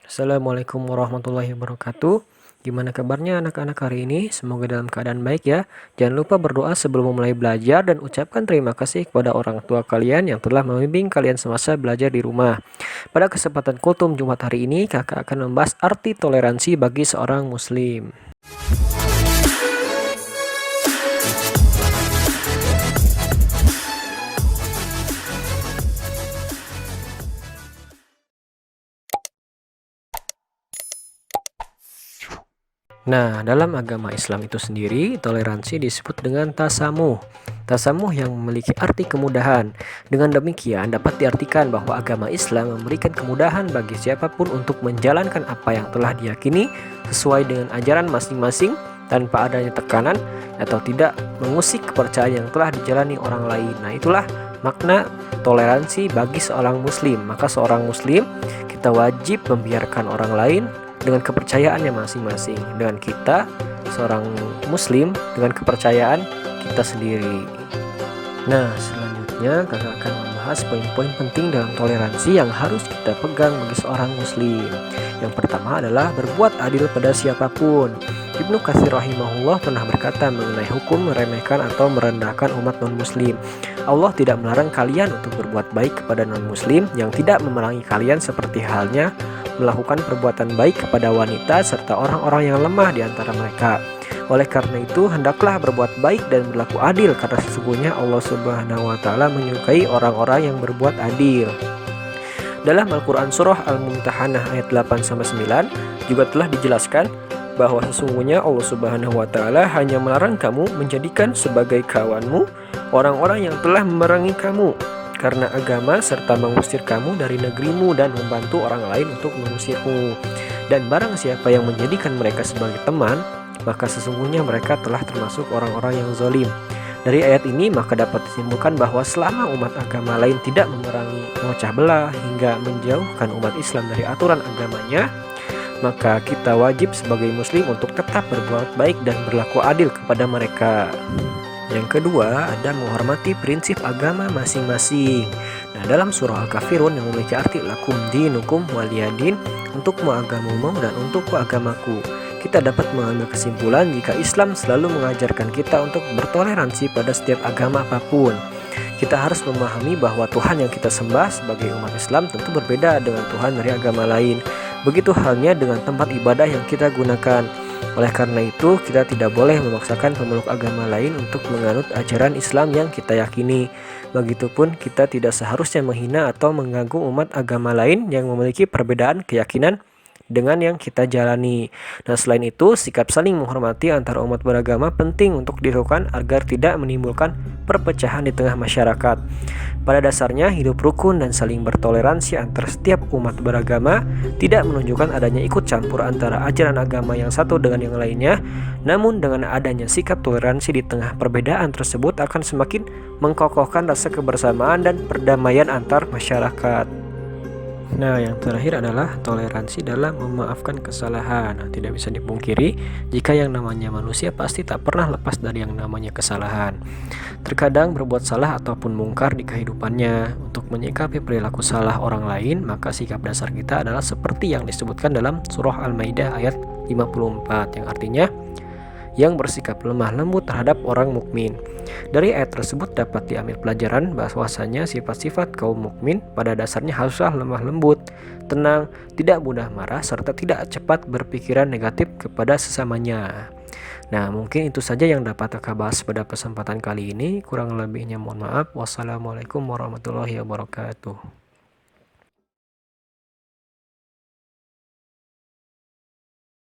Assalamualaikum warahmatullahi wabarakatuh. Gimana kabarnya anak-anak hari ini? Semoga dalam keadaan baik ya. Jangan lupa berdoa sebelum memulai belajar dan ucapkan terima kasih kepada orang tua kalian yang telah membimbing kalian semasa belajar di rumah. Pada kesempatan Kultum Jumat hari ini, kakak akan membahas arti toleransi bagi seorang muslim. Nah, dalam agama Islam itu sendiri, toleransi disebut dengan tasamuh. Tasamuh yang memiliki arti kemudahan. Dengan demikian, dapat diartikan bahwa agama Islam memberikan kemudahan bagi siapapun untuk menjalankan apa yang telah diyakini sesuai dengan ajaran masing-masing tanpa adanya tekanan atau tidak mengusik kepercayaan yang telah dijalani orang lain. Nah, itulah makna toleransi bagi seorang muslim. Maka seorang muslim, kita wajib membiarkan orang lain dengan kepercayaannya masing-masing, dengan kita seorang muslim dengan kepercayaan kita sendiri. Nah, selanjutnya kakak akan membahas poin-poin penting dalam toleransi yang harus kita pegang bagi seorang muslim. Yang pertama adalah berbuat adil pada siapapun. Ibnu Katsir rahimahullah pernah berkata mengenai hukum meremehkan atau merendahkan umat non-muslim. Allah tidak melarang kalian untuk berbuat baik kepada non-muslim yang tidak memerangi kalian, seperti halnya melakukan perbuatan baik kepada wanita serta orang-orang yang lemah di antara mereka. Oleh karena itu, hendaklah berbuat baik dan berlaku adil, karena sesungguhnya Allah Subhanahu wa taala menyukai orang-orang yang berbuat adil. Dalam Al-Qur'an surah Al-Mumtahanah ayat 8-9 juga telah dijelaskan bahwa sesungguhnya Allah Subhanahu wa taala hanya melarang kamu menjadikan sebagai kawanmu orang-orang yang telah memerangi kamu karena agama serta mengusir kamu dari negerimu dan membantu orang lain untuk mengusirmu. Dan barang siapa yang menjadikan mereka sebagai teman, maka sesungguhnya mereka telah termasuk orang-orang yang zalim. Dari ayat ini maka dapat disimpulkan bahwa selama umat agama lain tidak memerangi, memecah belah hingga menjauhkan umat Islam dari aturan agamanya, maka kita wajib sebagai muslim untuk tetap berbuat baik dan berlaku adil kepada mereka. Yang kedua, ada menghormati prinsip agama masing-masing. Nah, dalam surah Al-Kafirun yang memiliki arti lakum dinukum waliyadin, untukmu agamamu dan untukku agamaku, kita dapat mengambil kesimpulan jika Islam selalu mengajarkan kita untuk bertoleransi pada setiap agama apapun. Kita harus memahami bahwa Tuhan yang kita sembah sebagai umat Islam tentu berbeda dengan Tuhan dari agama lain. Begitu halnya dengan tempat ibadah yang kita gunakan. Oleh karena itu, kita tidak boleh memaksakan pemeluk agama lain untuk menganut ajaran Islam yang kita yakini. Begitupun kita tidak seharusnya menghina atau mengganggu umat agama lain yang memiliki perbedaan keyakinan dengan yang kita jalani. Nah, selain itu, sikap saling menghormati antara umat beragama penting untuk dilakukan agar tidak menimbulkan perpecahan di tengah masyarakat. Pada dasarnya, hidup rukun dan saling bertoleransi antara setiap umat beragama tidak menunjukkan adanya ikut campur antara ajaran agama yang satu dengan yang lainnya. Namun dengan adanya sikap toleransi di tengah perbedaan tersebut akan semakin mengkokohkan rasa kebersamaan dan perdamaian antar masyarakat. Nah, yang terakhir adalah toleransi dalam memaafkan kesalahan. Nah, tidak bisa dipungkiri jika yang namanya manusia pasti tak pernah lepas dari yang namanya kesalahan. Terkadang berbuat salah ataupun mungkar di kehidupannya. Untuk menyikapi perilaku salah orang lain, maka sikap dasar kita adalah seperti yang disebutkan dalam surah Al-Maidah ayat 54, yang artinya yang bersikap lemah lembut terhadap orang mukmin. Dari ayat tersebut dapat diambil pelajaran bahwasanya sifat-sifat kaum mukmin pada dasarnya haruslah lemah lembut, tenang, tidak mudah marah, serta tidak cepat berpikiran negatif kepada sesamanya. Nah, mungkin itu saja yang dapat Kakak bahas pada kesempatan kali ini. Kurang lebihnya mohon maaf. Wassalamualaikum warahmatullahi wabarakatuh.